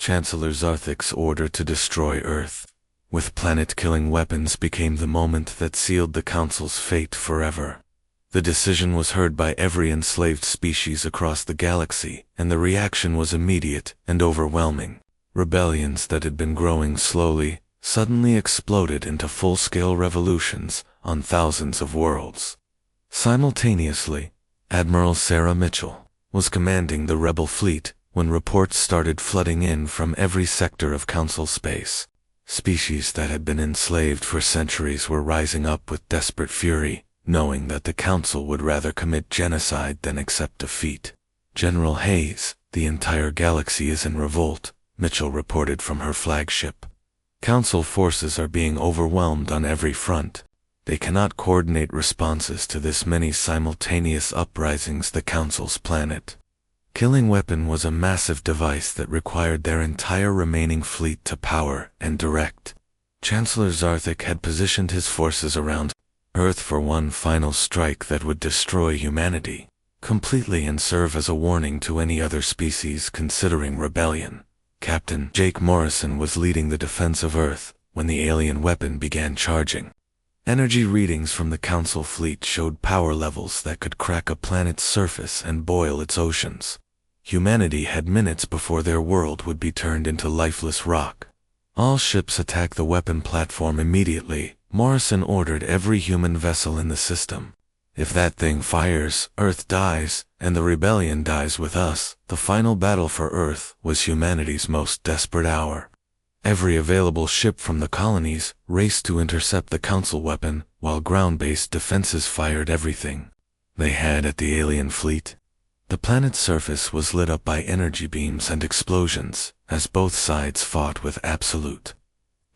Chancellor Zarthik's order to destroy Earth with planet-killing weapons became the moment that sealed the Council's fate forever. The decision was heard by every enslaved species across the galaxy, and the reaction was immediate and overwhelming. Rebellions that had been growing slowly suddenly exploded into full-scale revolutions on thousands of worlds. Simultaneously, Admiral Sarah Mitchell was commanding the rebel fleet when reports started flooding in from every sector of Council space. Species that had been enslaved for centuries were rising up with desperate fury, knowing that the Council would rather commit genocide than accept defeat. General Hayes, the entire galaxy is in revolt, Mitchell reported from her flagship. Council forces are being overwhelmed on every front. They cannot coordinate responses to this many simultaneous uprisings the Council's planet. Killing Weapon was a massive device that required their entire remaining fleet to power and direct. Chancellor Zarthik had positioned his forces around Earth for one final strike that would destroy humanity completely and serve as a warning to any other species considering rebellion. Captain Jake Morrison was leading the defense of Earth when the alien weapon began charging. Energy readings from the Council fleet showed power levels that could crack a planet's surface and boil its oceans. Humanity had minutes before their world would be turned into lifeless rock. All ships attack the weapon platform immediately, Morrison ordered every human vessel in the system. If that thing fires, Earth dies, and the rebellion dies with us. The final battle for Earth was humanity's most desperate hour. Every available ship from the colonies raced to intercept the Council weapon, while ground-based defenses fired everything they had at the alien fleet. The planet's surface was lit up by energy beams and explosions, as both sides fought with absolute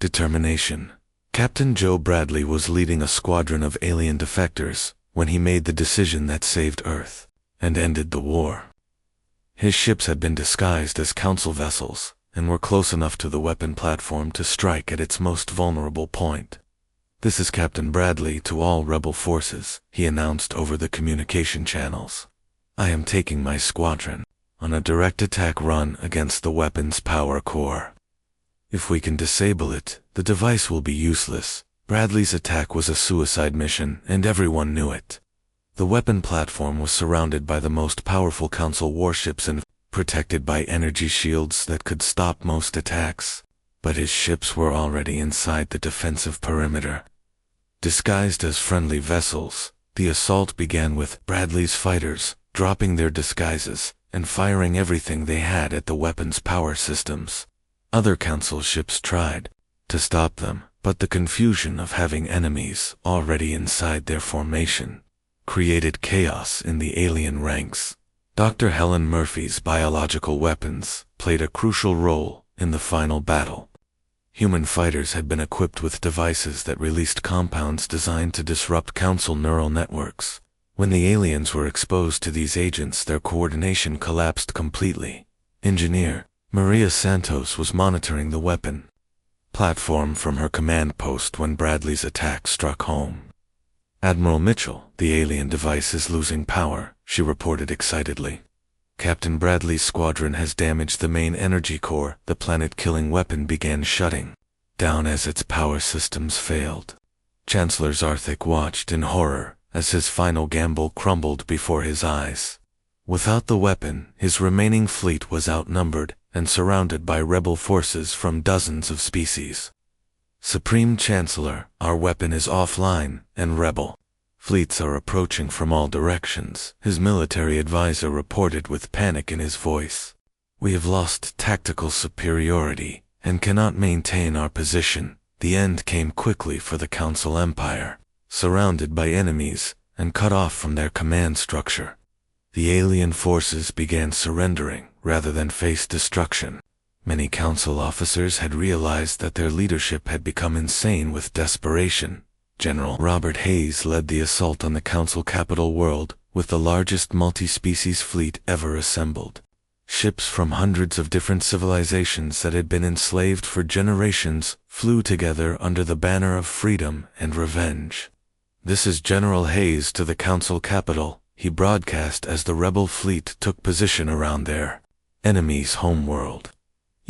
determination. Captain Joe Bradley was leading a squadron of alien defectors when he made the decision that saved Earth and ended the war. His ships had been disguised as Council vessels and were close enough to the weapon platform to strike at its most vulnerable point. "This is Captain Bradley to all rebel forces," he announced over the communication channels. "I am taking my squadron on a direct attack run against the weapon's power core. If we can disable it, the device will be useless." Bradley's attack was a suicide mission, and everyone knew it. The weapon platform was surrounded by the most powerful Council warships and protected by energy shields that could stop most attacks. But his ships were already inside the defensive perimeter. Disguised as friendly vessels, the assault began with Bradley's fighters dropping their disguises and firing everything they had at the weapon's power systems. Other Council ships tried to stop them, but the confusion of having enemies already inside their formation created chaos in the alien ranks. Dr. Helen Murphy's biological weapons played a crucial role in the final battle. Human fighters had been equipped with devices that released compounds designed to disrupt Council neural networks. When the aliens were exposed to these agents, their coordination collapsed completely. Engineer Maria Santos was monitoring the weapon platform from her command post when Bradley's attack struck home. "Admiral Mitchell, the alien device is losing power," she reported excitedly. "Captain Bradley's squadron has damaged the main energy core." The planet-killing weapon began shutting down as its power systems failed. Chancellor Zarthik watched in horror as his final gamble crumbled before his eyes. Without the weapon, his remaining fleet was outnumbered and surrounded by rebel forces from dozens of species. "Supreme Chancellor, our weapon is offline, and rebel fleets are approaching from all directions," his military advisor reported with panic in his voice. "We have lost tactical superiority and cannot maintain our position." The end came quickly for the Council Empire. Surrounded by enemies and cut off from their command structure, the alien forces began surrendering rather than face destruction. Many Council officers had realized that their leadership had become insane with desperation. General Robert Hayes led the assault on the Council capital world with the largest multi-species fleet ever assembled. Ships from hundreds of different civilizations that had been enslaved for generations flew together under the banner of freedom and revenge. "This is General Hayes to the Council capital," he broadcast as the rebel fleet took position around their enemy's homeworld.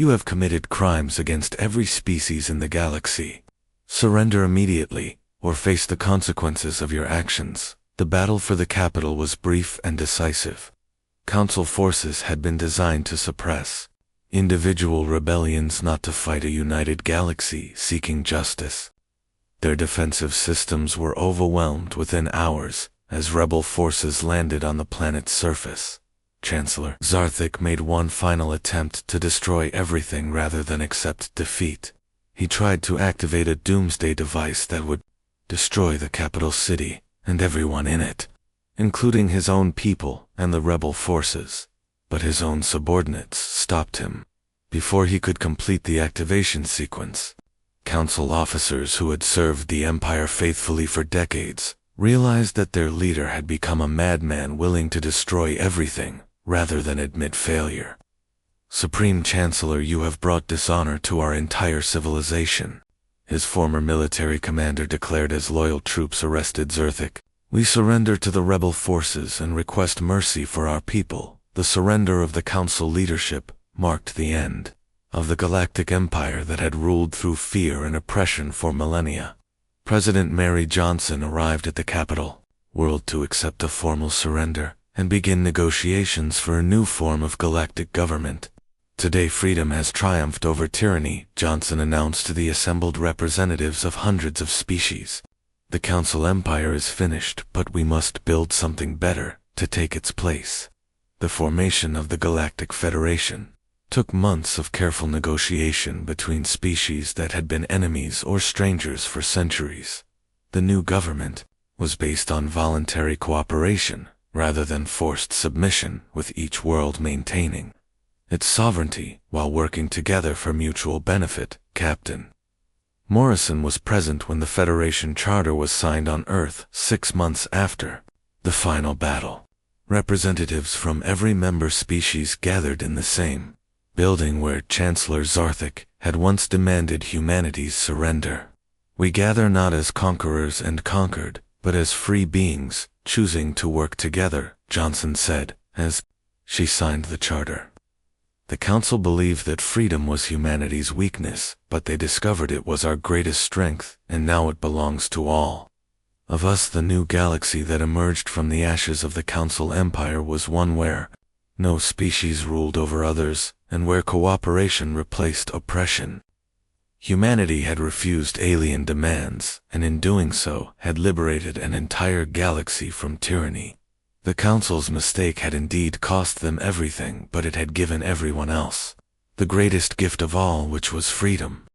You have committed crimes against every species in the galaxy. Surrender immediately, or face the consequences of your actions. The battle for the capital was brief and decisive. Council forces had been designed to suppress individual rebellions, not to fight a united galaxy seeking justice. Their defensive systems were overwhelmed within hours as rebel forces landed on the planet's surface. Chancellor Zarthik made one final attempt to destroy everything rather than accept defeat. He tried to activate a doomsday device that would destroy the capital city and everyone in it, including his own people and the rebel forces. But his own subordinates stopped him. Before he could complete the activation sequence, council officers who had served the Empire faithfully for decades realized that their leader had become a madman willing to destroy everything rather than admit failure. Supreme Chancellor, you have brought dishonor to our entire civilization. His former military commander declared as loyal troops arrested Zerthik. We surrender to the rebel forces and request mercy for our people. The surrender of the council leadership marked the end of the Galactic Empire that had ruled through fear and oppression for millennia. President Mary Johnson arrived at the capital world to accept a formal surrender and begin negotiations for a new form of galactic government. Today freedom has triumphed over tyranny, Johnson announced to the assembled representatives of hundreds of species. The Council Empire is finished, but we must build something better to take its place. The formation of the Galactic Federation took months of careful negotiation between species that had been enemies or strangers for centuries. The new government was based on voluntary cooperation rather than forced submission, with each world maintaining its sovereignty while working together for mutual benefit. Captain Morrison was present when the Federation Charter was signed on Earth 6 months after the final battle. Representatives from every member species gathered in the same building where Chancellor Zarthik had once demanded humanity's surrender. We gather not as conquerors and conquered, but as free beings, choosing to work together, Johnson said, as she signed the charter. The council believed that freedom was humanity's weakness, but they discovered it was our greatest strength, and now it belongs to all of us. The new galaxy that emerged from the ashes of the Council Empire was one where no species ruled over others, and where cooperation replaced oppression. Humanity had refused alien demands, and in doing so had liberated an entire galaxy from tyranny. The Council's mistake had indeed cost them everything, but it had given everyone else the greatest gift of all, which was freedom.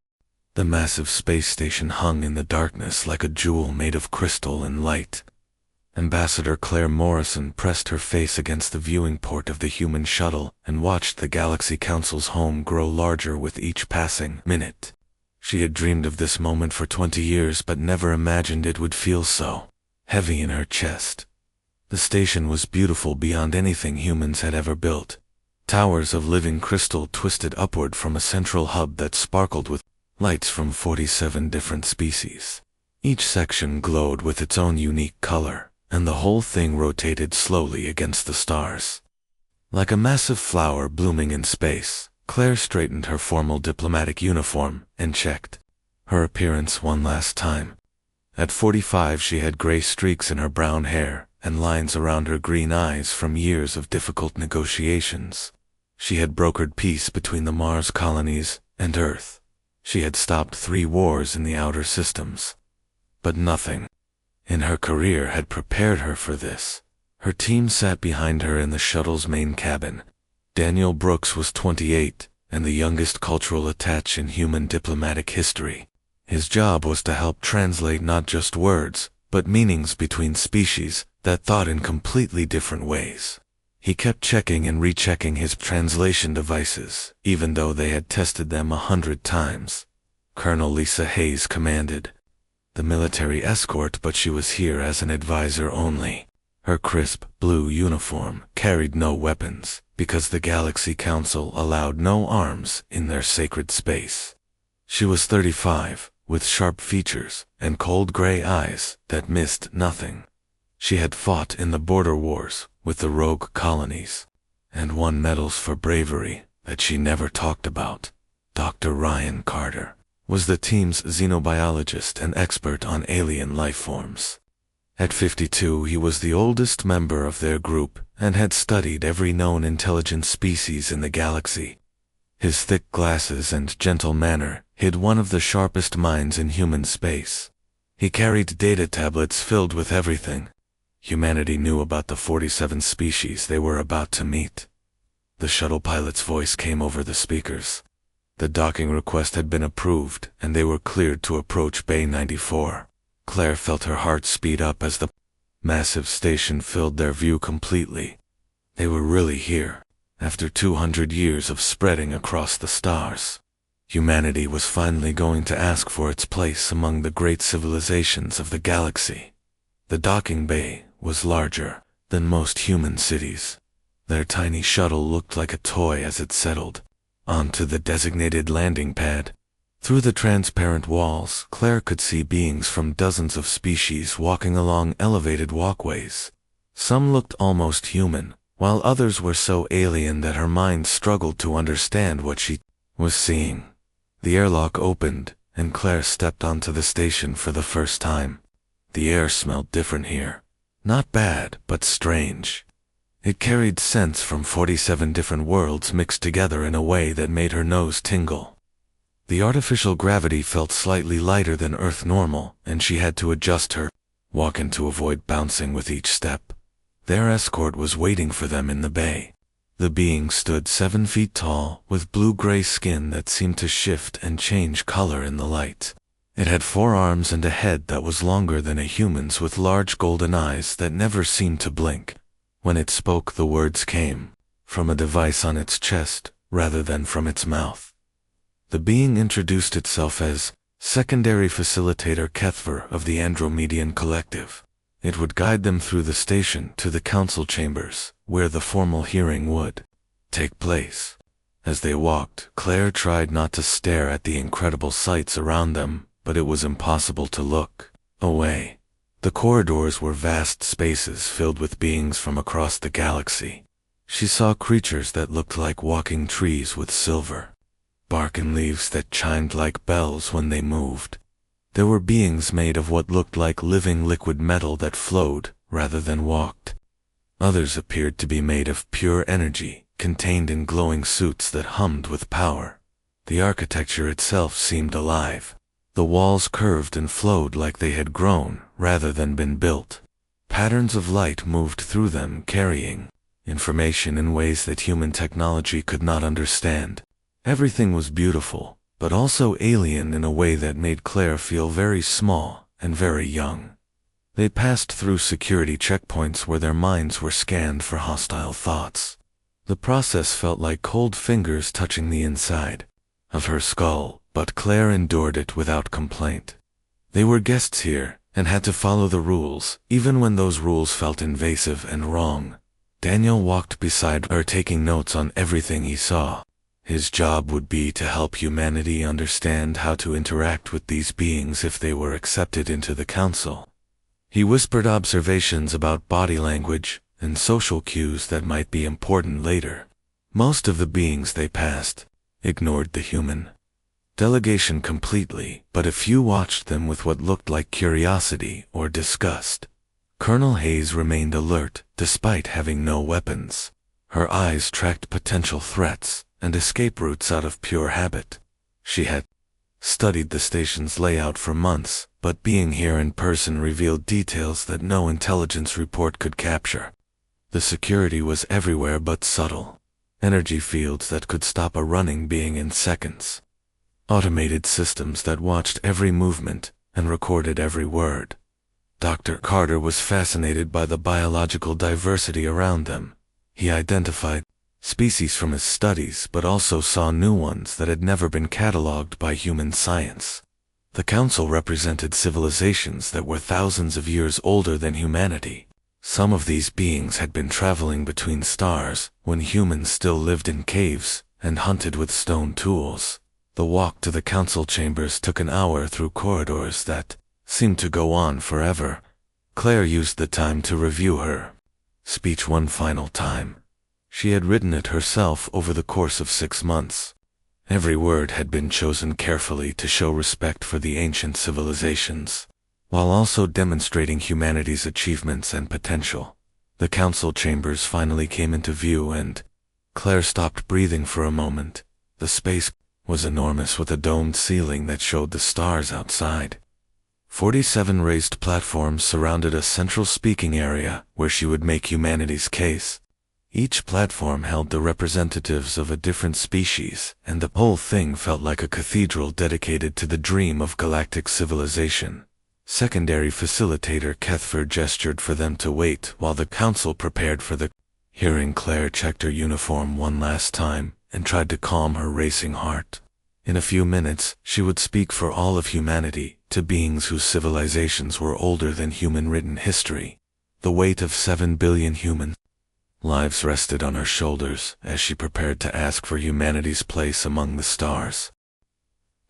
The massive space station hung in the darkness like a jewel made of crystal and light. Ambassador Claire Morrison pressed her face against the viewing port of the human shuttle and watched the Galaxy Council's home grow larger with each passing minute. She had dreamed of this moment for 20 years, but never imagined it would feel so heavy in her chest. The station was beautiful beyond anything humans had ever built. Towers of living crystal twisted upward from a central hub that sparkled with lights from 47 different species. Each section glowed with its own unique color, and the whole thing rotated slowly against the stars. Like a massive flower blooming in space, Claire straightened her formal diplomatic uniform and checked her appearance one last time. At 45, she had gray streaks in her brown hair and lines around her green eyes from years of difficult negotiations. She had brokered peace between the Mars colonies and Earth. She had stopped 3 wars in the outer systems. But nothing in her career had prepared her for this. Her team sat behind her in the shuttle's main cabin. Daniel Brooks was 28, and the youngest cultural attaché in human diplomatic history. His job was to help translate not just words, but meanings between species that thought in completely different ways. He kept checking and rechecking his translation devices, even though they had tested them 100 times. Colonel Lisa Hayes commanded the military escort, but she was here as an advisor only. Her crisp blue uniform carried no weapons, because the Galaxy Council allowed no arms in their sacred space. She was 35, with sharp features and cold gray eyes that missed nothing. She had fought in the border wars with the rogue colonies, and won medals for bravery that she never talked about. Dr. Ryan Carter, was the team's xenobiologist and expert on alien lifeforms. At 52, he was the oldest member of their group and had studied every known intelligent species in the galaxy. His thick glasses and gentle manner hid one of the sharpest minds in human space. He carried data tablets filled with everything humanity knew about the 47 species they were about to meet. The shuttle pilot's voice came over the speakers. The docking request had been approved, and they were cleared to approach Bay 94. Claire felt her heart speed up as the massive station filled their view completely. They were really here, after 200 years of spreading across the stars. Humanity was finally going to ask for its place among the great civilizations of the galaxy. The docking bay was larger than most human cities. Their tiny shuttle looked like a toy as it settled onto the designated landing pad. Through the transparent walls, Claire could see beings from dozens of species walking along elevated walkways. Some looked almost human, while others were so alien that her mind struggled to understand what she was seeing. The airlock opened, and Claire stepped onto the station for the first time. The air smelled different here. Not bad, but strange. It carried scents from 47 different worlds mixed together in a way that made her nose tingle. The artificial gravity felt slightly lighter than Earth normal, and she had to adjust her walk-in to avoid bouncing with each step. Their escort was waiting for them in the bay. The being stood 7 feet tall, with blue-gray skin that seemed to shift and change color in the light. It had 4 arms and a head that was longer than a human's, with large golden eyes that never seemed to blink. When it spoke, the words came from a device on its chest, rather than from its mouth. The being introduced itself as Secondary Facilitator Kethver of the Andromedian Collective. It would guide them through the station to the council chambers, where the formal hearing would take place. As they walked, Claire tried not to stare at the incredible sights around them, but it was impossible to look away. The corridors were vast spaces filled with beings from across the galaxy. She saw creatures that looked like walking trees with silver bark and leaves that chimed like bells when they moved. There were beings made of what looked like living liquid metal that flowed rather than walked. Others appeared to be made of pure energy, contained in glowing suits that hummed with power. The architecture itself seemed alive. The walls curved and flowed like they had grown rather than been built. Patterns of light moved through them, carrying information in ways that human technology could not understand. Everything was beautiful, but also alien in a way that made Claire feel very small and very young. They passed through security checkpoints where their minds were scanned for hostile thoughts. The process felt like cold fingers touching the inside of her skull, but Claire endured it without complaint. They were guests here and had to follow the rules, even when those rules felt invasive and wrong. Daniel walked beside her, taking notes on everything he saw. His job would be to help humanity understand how to interact with these beings if they were accepted into the council. He whispered observations about body language and social cues that might be important later. Most of the beings they passed ignored the human delegation completely, but a few watched them with what looked like curiosity or disgust. Colonel Hayes remained alert, despite having no weapons. Her eyes tracked potential threats and escape routes out of pure habit. She had studied the station's layout for months, but being here in person revealed details that no intelligence report could capture. The security was everywhere but subtle. Energy fields that could stop a running being in seconds. Automated systems that watched every movement and recorded every word. Dr. Carter was fascinated by the biological diversity around them. He identified species from his studies, but also saw new ones that had never been cataloged by human science. The council represented civilizations that were thousands of years older than humanity. Some of these beings had been traveling between stars when humans still lived in caves and hunted with stone tools. The walk to the council chambers took an hour through corridors that seemed to go on forever. Claire used the time to review her speech one final time. She had written it herself over the course of 6 months. Every word had been chosen carefully to show respect for the ancient civilizations, while also demonstrating humanity's achievements and potential. The council chambers finally came into view and Claire stopped breathing for a moment. The space was enormous with a domed ceiling that showed the stars outside. 47 raised platforms surrounded a central speaking area where she would make humanity's case. Each platform held the representatives of a different species, and the whole thing felt like a cathedral dedicated to the dream of galactic civilization. Secondary facilitator Kethford gestured for them to wait while the council prepared for the hearing. Claire checked her uniform one last time and tried to calm her racing heart. In a few minutes, she would speak for all of humanity, to beings whose civilizations were older than human written history. The weight of 7 billion human lives rested on her shoulders as she prepared to ask for humanity's place among the stars.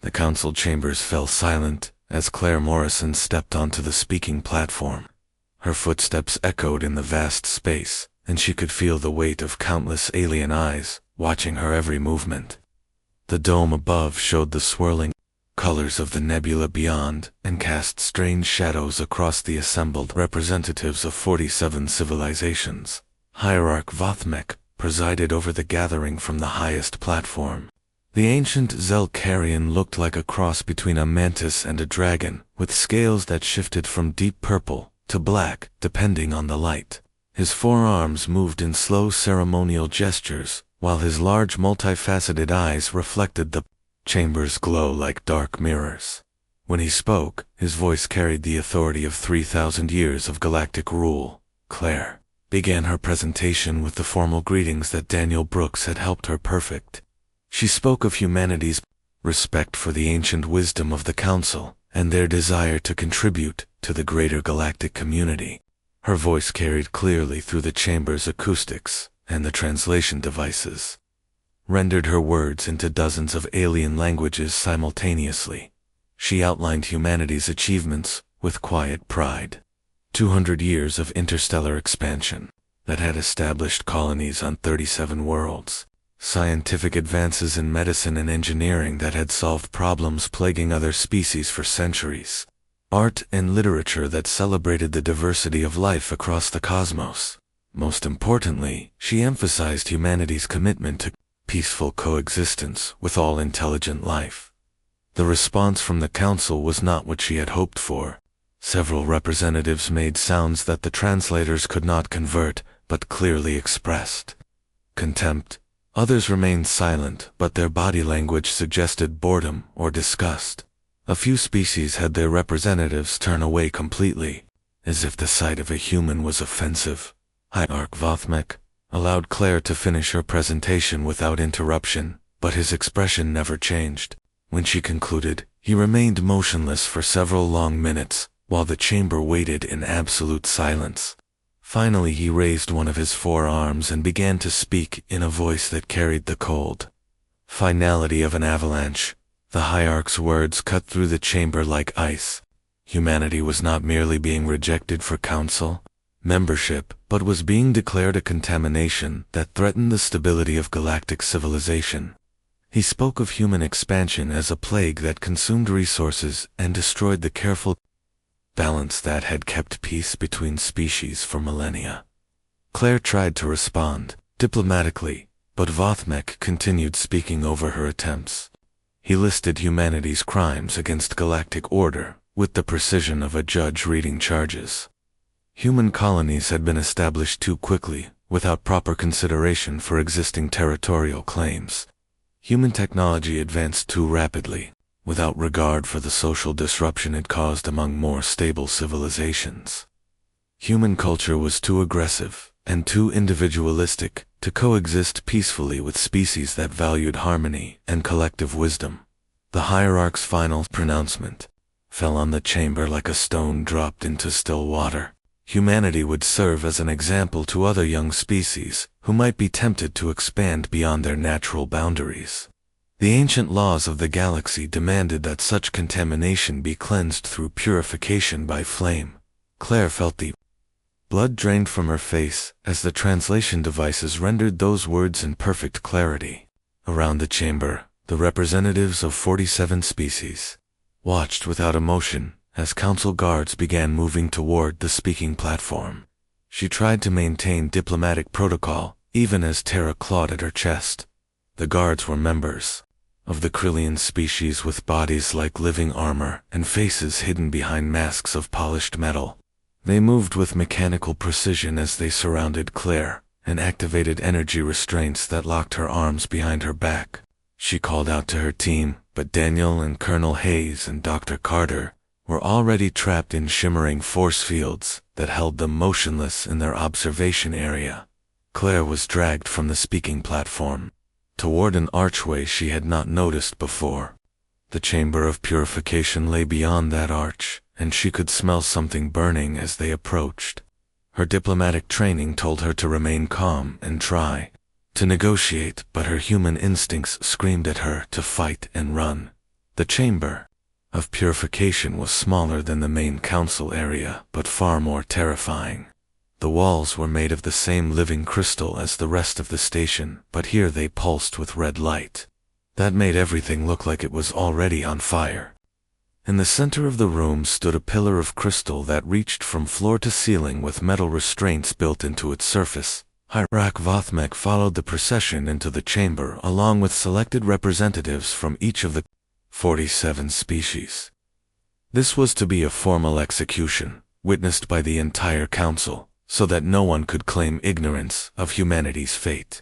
The council chambers fell silent as Claire Morrison stepped onto the speaking platform. Her footsteps echoed in the vast space, and she could feel the weight of countless alien eyes watching her every movement. The dome above showed the swirling colors of the nebula beyond and cast strange shadows across the assembled representatives of 47 civilizations. Hierarch Vothmek presided over the gathering from the highest platform. The ancient Zelkarian looked like a cross between a mantis and a dragon, with scales that shifted from deep purple to black depending on the light. His forearms moved in slow ceremonial gestures, while his large multifaceted eyes reflected the chamber's glow like dark mirrors. When he spoke, his voice carried the authority of 3,000 years of galactic rule. Claire began her presentation with the formal greetings that Daniel Brooks had helped her perfect. She spoke of humanity's respect for the ancient wisdom of the Council and their desire to contribute to the greater galactic community. Her voice carried clearly through the chamber's acoustics, and the translation devices rendered her words into dozens of alien languages simultaneously. She outlined humanity's achievements with quiet pride. 200 years of interstellar expansion that had established colonies on 37 worlds. Scientific advances in medicine and engineering that had solved problems plaguing other species for centuries. Art and literature that celebrated the diversity of life across the cosmos. Most importantly, she emphasized humanity's commitment to peaceful coexistence with all intelligent life. The response from the council was not what she had hoped for. Several representatives made sounds that the translators could not convert, but clearly expressed contempt. Others remained silent, but their body language suggested boredom or disgust. A few species had their representatives turn away completely, as if the sight of a human was offensive. Hierarch Vothmek allowed Claire to finish her presentation without interruption, but his expression never changed. When she concluded, he remained motionless for several long minutes, while the chamber waited in absolute silence. Finally he raised one of his forearms and began to speak in a voice that carried the cold finality of an avalanche. The hierarch's words cut through the chamber like ice. Humanity was not merely being rejected for council membership, but was being declared a contamination that threatened the stability of galactic civilization. He spoke of human expansion as a plague that consumed resources and destroyed the careful balance that had kept peace between species for millennia. Claire tried to respond diplomatically, but Vothmek continued speaking over her attempts. He listed humanity's crimes against galactic order with the precision of a judge reading charges. Human colonies had been established too quickly, without proper consideration for existing territorial claims. Human technology advanced too rapidly, without regard for the social disruption it caused among more stable civilizations. Human culture was too aggressive and too individualistic to coexist peacefully with species that valued harmony and collective wisdom. The hierarch's final pronouncement fell on the chamber like a stone dropped into still water. Humanity would serve as an example to other young species who might be tempted to expand beyond their natural boundaries. The ancient laws of the galaxy demanded that such contamination be cleansed through purification by flame. Claire felt the blood drained from her face as the translation devices rendered those words in perfect clarity. Around the chamber, The representatives of 47 species watched without emotion as council guards began moving toward the speaking platform. She tried to maintain diplomatic protocol, even as terror clawed at her chest. The guards were members of the Krillian species with bodies like living armor and faces hidden behind masks of polished metal. They moved with mechanical precision as they surrounded Claire and activated energy restraints that locked her arms behind her back. She called out to her team, but Daniel and Colonel Hayes and Dr. Carter were already trapped in shimmering force fields that held them motionless in their observation area. Claire was dragged from the speaking platform toward an archway she had not noticed before. The chamber of purification lay beyond that arch, and she could smell something burning as they approached. Her diplomatic training told her to remain calm and try to negotiate, but her human instincts screamed at her to fight and run. The chamber of purification was smaller than the main council area, but far more terrifying. The walls were made of the same living crystal as the rest of the station, but here they pulsed with red light. That made everything look like it was already on fire. In the center of the room stood a pillar of crystal that reached from floor to ceiling with metal restraints built into its surface. Hirak Vothmek followed the procession into the chamber along with selected representatives from each of the 47 species. This was to be a formal execution, witnessed by the entire council, so that no one could claim ignorance of humanity's fate.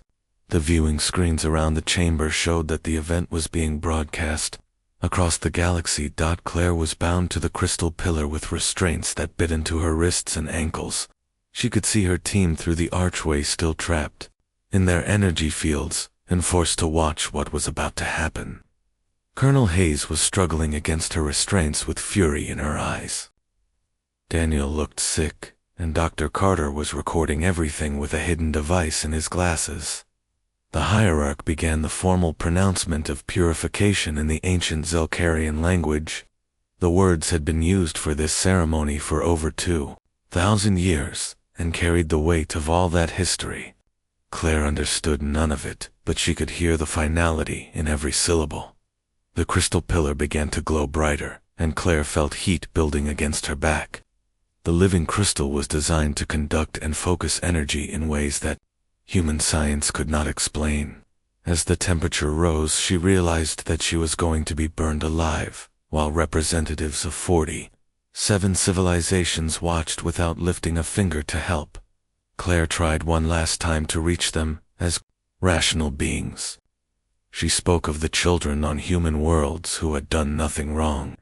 The viewing screens around the chamber showed that the event was being broadcast across the galaxy. Claire was bound to the crystal pillar with restraints that bit into her wrists and ankles. She could see her team through the archway, still trapped in their energy fields and forced to watch what was about to happen. Colonel Hayes was struggling against her restraints with fury in her eyes. Daniel looked sick, and Dr. Carter was recording everything with a hidden device in his glasses. The hierarch began the formal pronouncement of purification in the ancient Zelkarian language. The words had been used for this ceremony for over 2,000 years, and carried the weight of all that history. Claire understood none of it, but she could hear the finality in every syllable. The crystal pillar began to glow brighter, and Claire felt heat building against her back. The living crystal was designed to conduct and focus energy in ways that human science could not explain. As the temperature rose, she realized that she was going to be burned alive, while representatives of 47 civilizations watched without lifting a finger to help. Claire tried one last time to reach them as rational beings. She spoke of the children on human worlds who had done nothing wrong.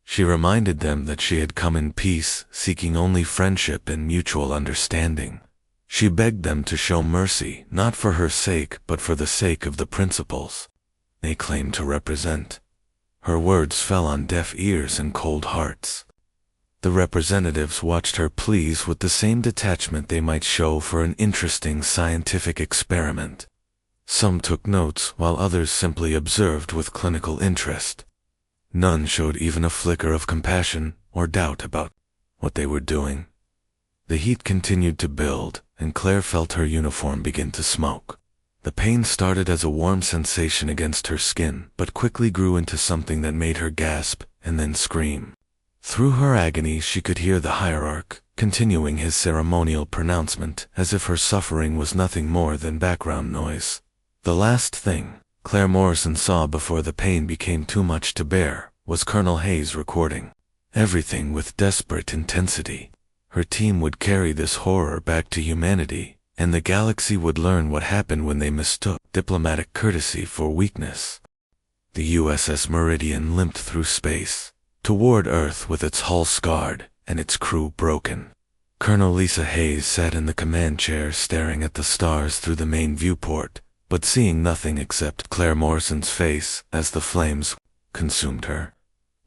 She reminded them that she had come in peace, seeking only friendship and mutual understanding. She begged them to show mercy, not for her sake, but for the sake of the principles they claimed to represent. Her words fell on deaf ears and cold hearts. The representatives watched her pleas with the same detachment they might show for an interesting scientific experiment. Some took notes, while others simply observed with clinical interest. None showed even a flicker of compassion or doubt about what they were doing. The heat continued to build, and Claire felt her uniform begin to smoke. The pain started as a warm sensation against her skin, but quickly grew into something that made her gasp and then scream. Through her agony, she could hear the hierarch continuing his ceremonial pronouncement, as if her suffering was nothing more than background noise. The last thing Claire Morrison saw before the pain became too much to bear was Colonel Hayes recording everything with desperate intensity. Her team would carry this horror back to humanity, and the galaxy would learn what happened when they mistook diplomatic courtesy for weakness. The USS Meridian limped through space toward Earth with its hull scarred and its crew broken. Colonel Lisa Hayes sat in the command chair staring at the stars through the main viewport, but seeing nothing except Claire Morrison's face as the flames consumed her.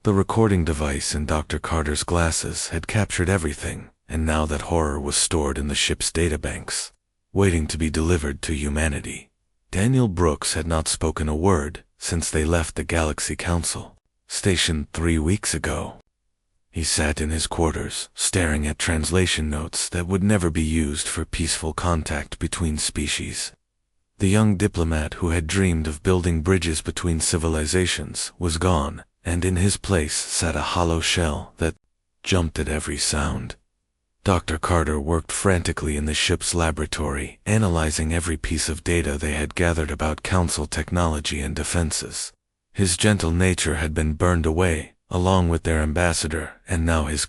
The recording device in Dr. Carter's glasses had captured everything, and now that horror was stored in the ship's databanks, waiting to be delivered to humanity. Daniel Brooks had not spoken a word since they left the Galaxy Council station 3 weeks ago. He sat in his quarters, staring at translation notes that would never be used for peaceful contact between species. The young diplomat who had dreamed of building bridges between civilizations was gone, and in his place sat a hollow shell that jumped at every sound. Dr. Carter worked frantically in the ship's laboratory, analyzing every piece of data they had gathered about Council technology and defenses. His gentle nature had been burned away, along with their ambassador, and now his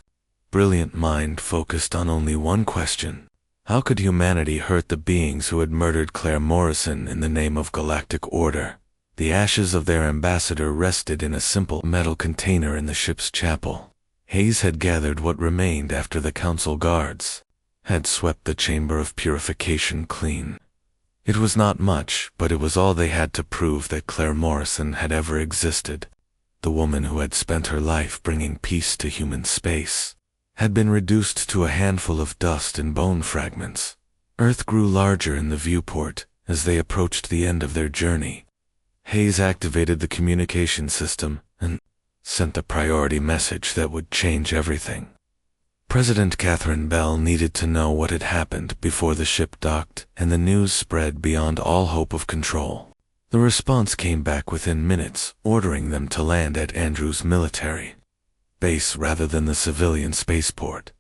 brilliant mind focused on only one question. How could humanity hurt the beings who had murdered Claire Morrison in the name of Galactic Order? The ashes of their ambassador rested in a simple metal container in the ship's chapel. Hayes had gathered what remained after the Council guards had swept the chamber of purification clean. It was not much, but it was all they had to prove that Claire Morrison had ever existed. The woman who had spent her life bringing peace to human space had been reduced to a handful of dust and bone fragments. Earth grew larger in the viewport as they approached the end of their journey. Hayes activated the communication system and sent the priority message that would change everything. President Catherine Bell needed to know what had happened before the ship docked, and the news spread beyond all hope of control. The response came back within minutes, ordering them to land at Andrews military base rather than the civilian spaceport.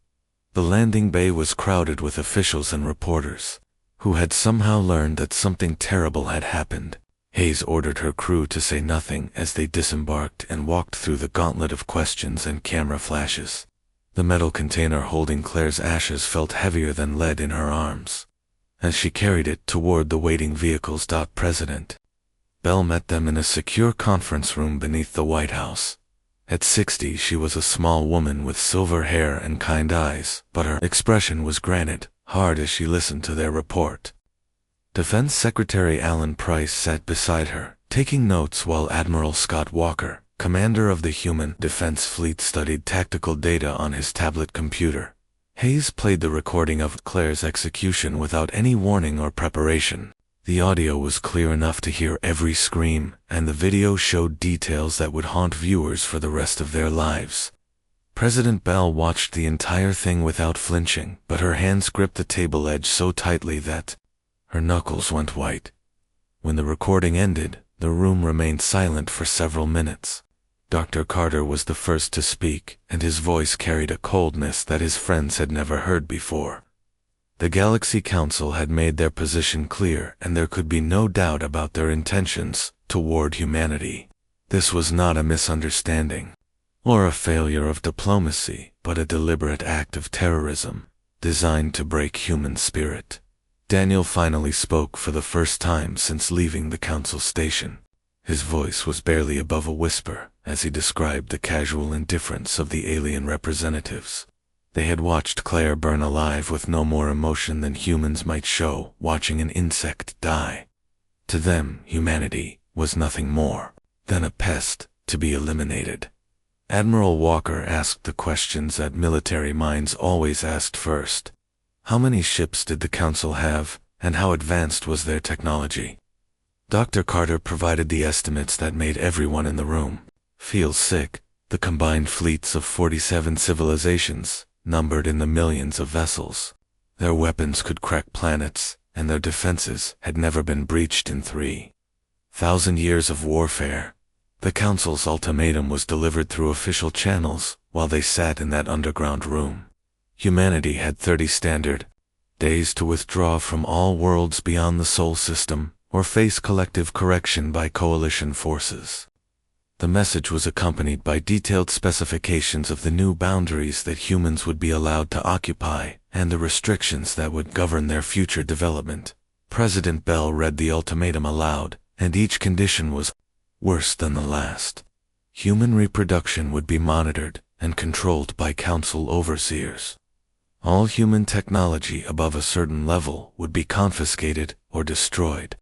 The landing bay was crowded with officials and reporters, who had somehow learned that something terrible had happened. Hayes ordered her crew to say nothing as they disembarked and walked through the gauntlet of questions and camera flashes. The metal container holding Claire's ashes felt heavier than lead in her arms as she carried it toward the waiting vehicles. President Bell met them in a secure conference room beneath the White House. At 60, she was a small woman with silver hair and kind eyes, but her expression was granite, hard as she listened to their report. Defense Secretary Alan Price sat beside her, taking notes while Admiral Scott Walker, commander of the Human Defense Fleet, studied tactical data on his tablet computer. Hayes played the recording of Claire's execution without any warning or preparation. The audio was clear enough to hear every scream, and the video showed details that would haunt viewers for the rest of their lives. President Bell watched the entire thing without flinching, but her hands gripped the table edge so tightly that her knuckles went white. When the recording ended, the room remained silent for several minutes. Dr. Carter was the first to speak, and his voice carried a coldness that his friends had never heard before. The Galaxy Council had made their position clear, and there could be no doubt about their intentions toward humanity. This was not a misunderstanding or a failure of diplomacy, but a deliberate act of terrorism designed to break human spirit. Daniel finally spoke for the first time since leaving the Council station. His voice was barely above a whisper as he described the casual indifference of the alien representatives. They had watched Claire burn alive with no more emotion than humans might show watching an insect die. To them, humanity was nothing more than a pest to be eliminated. Admiral Walker asked the questions that military minds always asked first. How many ships did the Council have, and how advanced was their technology? Dr. Carter provided the estimates that made everyone in the room feel sick. The combined fleets of 47 civilizations numbered in the millions of vessels. Their weapons could crack planets, and their defenses had never been breached in 3,000 years of warfare. The Council's ultimatum was delivered through official channels while they sat in that underground room. Humanity had 30 standard days to withdraw from all worlds beyond the Sol system or face collective correction by coalition forces. The message was accompanied by detailed specifications of the new boundaries that humans would be allowed to occupy and the restrictions that would govern their future development. President Bell read the ultimatum aloud, and each condition was worse than the last. Human reproduction would be monitored and controlled by Council overseers. All human technology above a certain level would be confiscated or destroyed.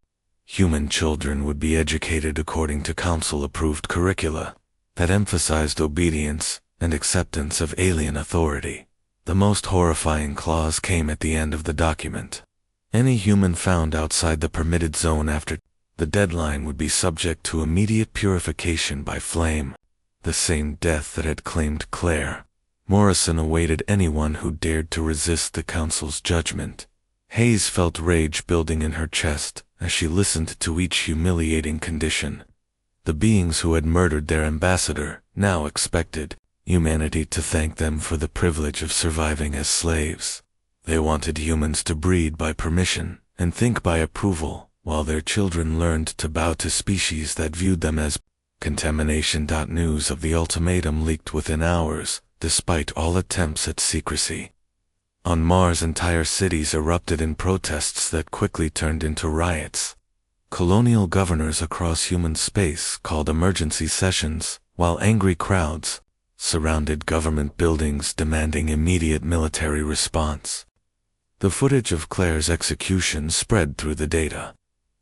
Human children would be educated according to Council-approved curricula that emphasized obedience and acceptance of alien authority. The most horrifying clause came at the end of the document. Any human found outside the permitted zone after the deadline would be subject to immediate purification by flame, the same death that had claimed Claire Morrison awaited anyone who dared to resist the Council's judgment. Hayes felt rage building in her chest as she listened to each humiliating condition. The beings who had murdered their ambassador now expected humanity to thank them for the privilege of surviving as slaves. They wanted humans to breed by permission and think by approval, while their children learned to bow to species that viewed them as contamination. News of the ultimatum leaked within hours, despite all attempts at secrecy. On Mars, entire cities erupted in protests that quickly turned into riots. Colonial governors across human space called emergency sessions, while angry crowds surrounded government buildings demanding immediate military response. The footage of Claire's execution spread through the data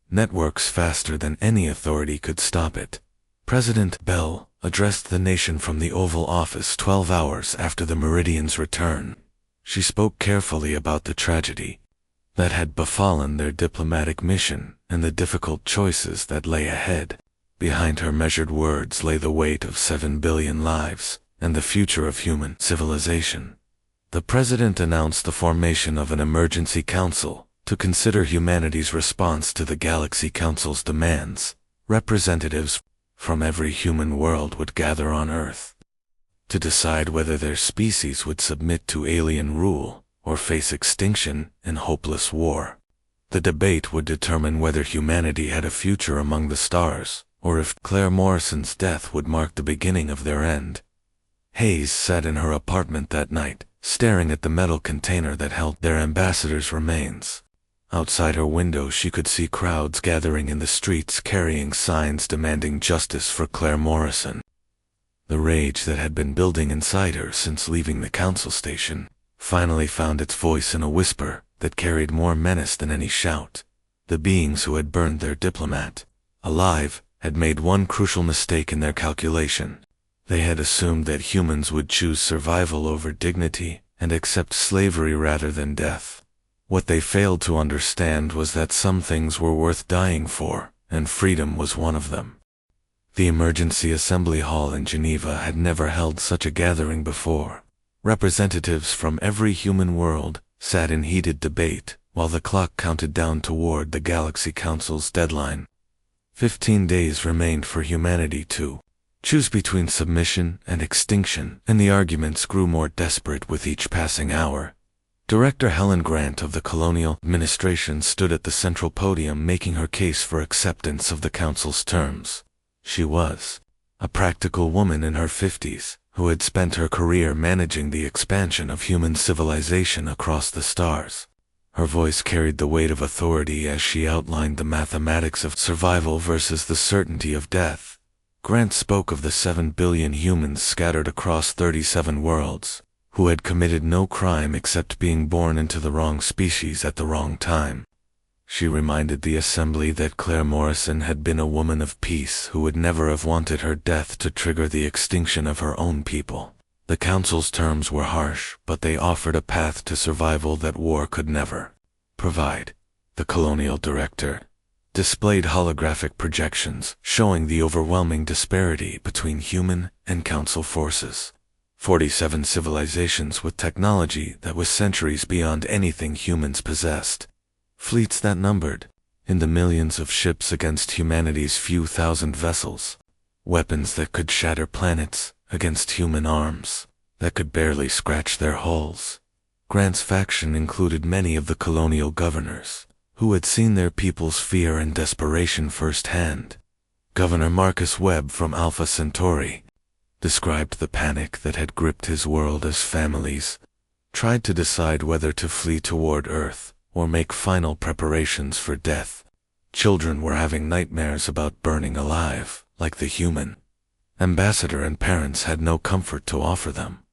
networks faster than any authority could stop it. President Bell addressed the nation from the Oval Office 12 hours after the Meridian's return. She spoke carefully about the tragedy that had befallen their diplomatic mission and the difficult choices that lay ahead. Behind her measured words lay the weight of 7 billion lives and the future of human civilization. The president announced the formation of an emergency council to consider humanity's response to the Galaxy Council's demands. Representatives from every human world would gather on Earth to decide whether their species would submit to alien rule or face extinction and hopeless war. The debate would determine whether humanity had a future among the stars, or if Claire Morrison's death would mark the beginning of their end. Hayes sat in her apartment that night, staring at the metal container that held their ambassador's remains. Outside her window she could see crowds gathering in the streets carrying signs demanding justice for Claire Morrison. The rage that had been building inside her since leaving the council station finally found its voice in a whisper that carried more menace than any shout. The beings who had burned their diplomat alive had made one crucial mistake in their calculation. They had assumed that humans would choose survival over dignity and accept slavery rather than death. What they failed to understand was that some things were worth dying for, and freedom was one of them. The Emergency Assembly Hall in Geneva had never held such a gathering before. Representatives from every human world sat in heated debate while the clock counted down toward the Galaxy Council's deadline. 15 days remained for humanity to choose between submission and extinction, and the arguments grew more desperate with each passing hour. Director Helen Grant of the Colonial Administration stood at the central podium making her case for acceptance of the Council's terms. She was a practical woman in her 50s who had spent her career managing the expansion of human civilization across the stars. Her voice carried the weight of authority as she outlined the mathematics of survival versus the certainty of death. Grant spoke of the 7 billion humans scattered across 37 worlds, who had committed no crime except being born into the wrong species at the wrong time. She reminded the assembly that Claire Morrison had been a woman of peace who would never have wanted her death to trigger the extinction of her own people. The council's terms were harsh, but they offered a path to survival that war could never provide. The colonial director displayed holographic projections showing the overwhelming disparity between human and council forces. 47 civilizations with technology that was centuries beyond anything humans possessed. Fleets that numbered in the millions of ships against humanity's few thousand vessels. Weapons that could shatter planets against human arms that could barely scratch their hulls. Grant's faction included many of the colonial governors who had seen their people's fear and desperation firsthand. Governor Marcus Webb from Alpha Centauri described the panic that had gripped his world as families tried to decide whether to flee toward Earth or make final preparations for death. Children were having nightmares about burning alive, like the human ambassador, and parents had no comfort to offer them.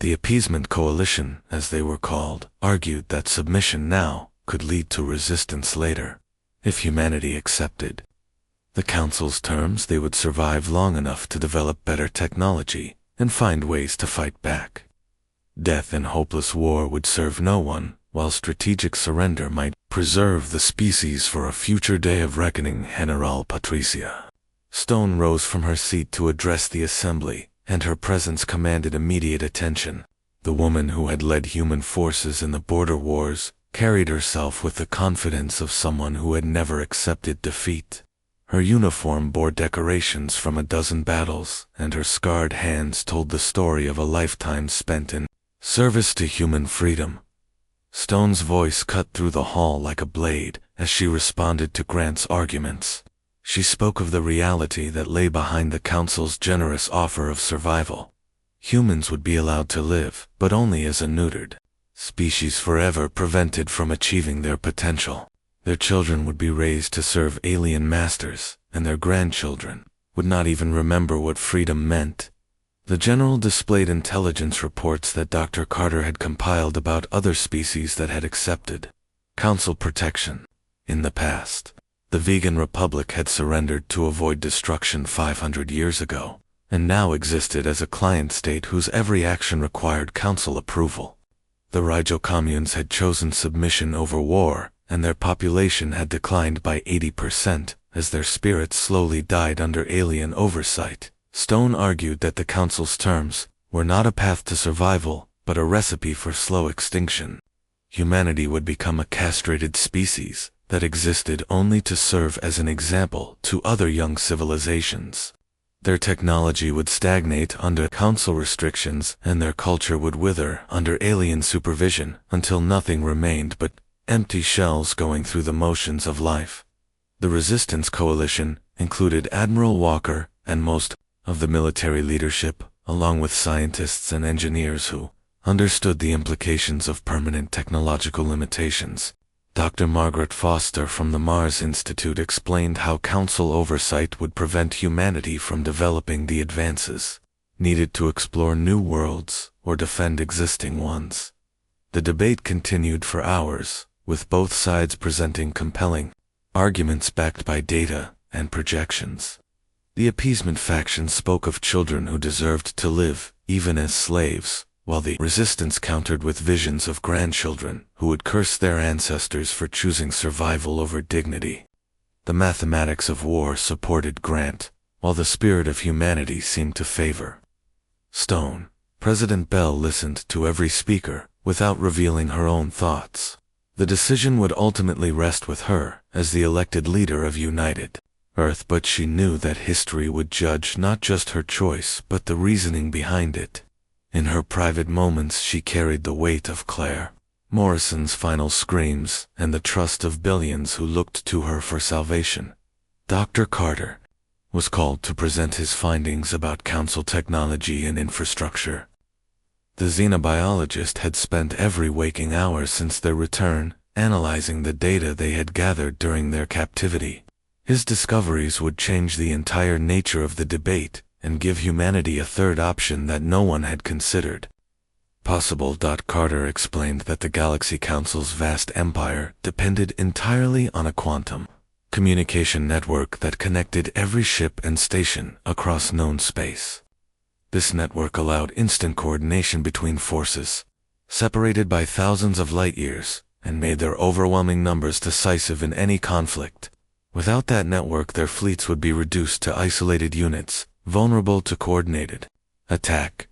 The Appeasement Coalition, as they were called, argued that submission now could lead to resistance later. If humanity accepted the Council's terms, they would survive long enough to develop better technology and find ways to fight back. Death and hopeless war would serve no one, while strategic surrender might preserve the species for a future day of reckoning. General Patricia Stone rose from her seat to address the assembly, and her presence commanded immediate attention. The woman who had led human forces in the border wars carried herself with the confidence of someone who had never accepted defeat. Her uniform bore decorations from a dozen battles, and her scarred hands told the story of a lifetime spent in service to human freedom. Stone's voice cut through the hall like a blade as she responded to Grant's arguments. She spoke of the reality that lay behind the Council's generous offer of survival. Humans would be allowed to live, but only as a neutered species, forever prevented from achieving their potential. Their children would be raised to serve alien masters, and their grandchildren would not even remember what freedom meant. The General displayed intelligence reports that Dr. Carter had compiled about other species that had accepted Council protection. In the past, the Vegan Republic had surrendered to avoid destruction 500 years ago, and now existed as a client state whose every action required Council approval. The Ryjo communes had chosen submission over war, and their population had declined by 80% as their spirits slowly died under alien oversight. Stone argued that the Council's terms were not a path to survival, but a recipe for slow extinction. Humanity would become a castrated species that existed only to serve as an example to other young civilizations. Their technology would stagnate under Council restrictions, and their culture would wither under alien supervision until nothing remained but empty shells going through the motions of life. The Resistance Coalition included Admiral Walker and most of the military leadership, along with scientists and engineers who understood the implications of permanent technological limitations. Dr. Margaret Foster from the Mars Institute explained how Council oversight would prevent humanity from developing the advances needed to explore new worlds or defend existing ones. The debate continued for hours, with both sides presenting compelling arguments backed by data and projections. The appeasement faction spoke of children who deserved to live, even as slaves, while the resistance countered with visions of grandchildren who would curse their ancestors for choosing survival over dignity. The mathematics of war supported Grant, while the spirit of humanity seemed to favor Stone. President Bell listened to every speaker without revealing her own thoughts. The decision would ultimately rest with her as the elected leader of United Earth, but she knew that history would judge not just her choice but the reasoning behind it. In her private moments she carried the weight of Claire Morrison's final screams and the trust of billions who looked to her for salvation. Dr. Carter was called to present his findings about Council technology and infrastructure. The xenobiologist had spent every waking hour since their return analyzing the data they had gathered during their captivity. His discoveries would change the entire nature of the debate and give humanity a third option that no one had considered possible. Carter explained that the Galaxy Council's vast empire depended entirely on a quantum communication network that connected every ship and station across known space. This network allowed instant coordination between forces, separated by thousands of light years, and made their overwhelming numbers decisive in any conflict. Without that network, their fleets would be reduced to isolated units, vulnerable to coordinated attack.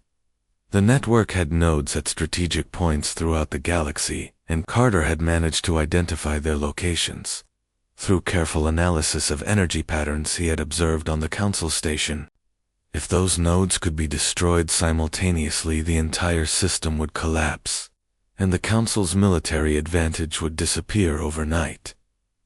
The network had nodes at strategic points throughout the galaxy, and Carter had managed to identify their locations. Through careful analysis of energy patterns he had observed on the Council station, if those nodes could be destroyed simultaneously, the entire system would collapse, and the Council's military advantage would disappear overnight.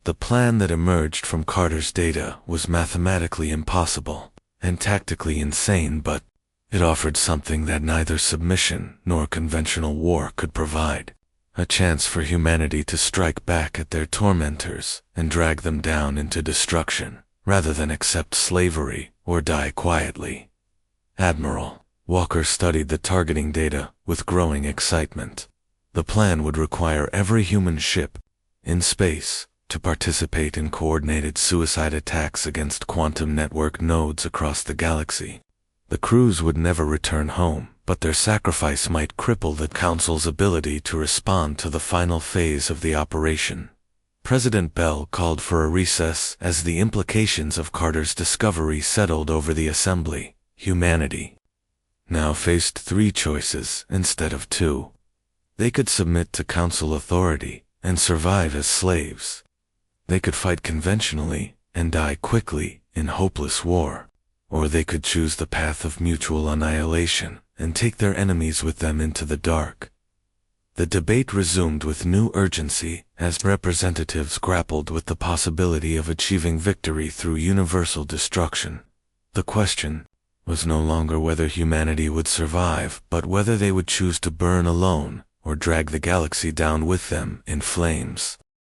The plan that emerged from Carter's data was mathematically impossible and tactically insane, but it offered something that neither submission nor conventional war could provide: a chance for humanity to strike back at their tormentors and drag them down into destruction, rather than accept slavery or die quietly. Admiral Walker studied the targeting data with growing excitement. The plan would require every human ship in space to participate in coordinated suicide attacks against quantum network nodes across the galaxy. The crews would never return home, but their sacrifice might cripple the Council's ability to respond to the final phase of the operation. President Bell called for a recess as the implications of Carter's discovery settled over the assembly. Humanity now faced three choices instead of two. They could submit to Council authority, and survive as slaves. They could fight conventionally and die quickly in hopeless war, or they could choose the path of mutual annihilation and take their enemies with them into the dark. The debate resumed with new urgency as representatives grappled with the possibility of achieving victory through universal destruction. The question was no longer whether humanity would survive, but whether they would choose to burn alone or drag the galaxy down with them in flames.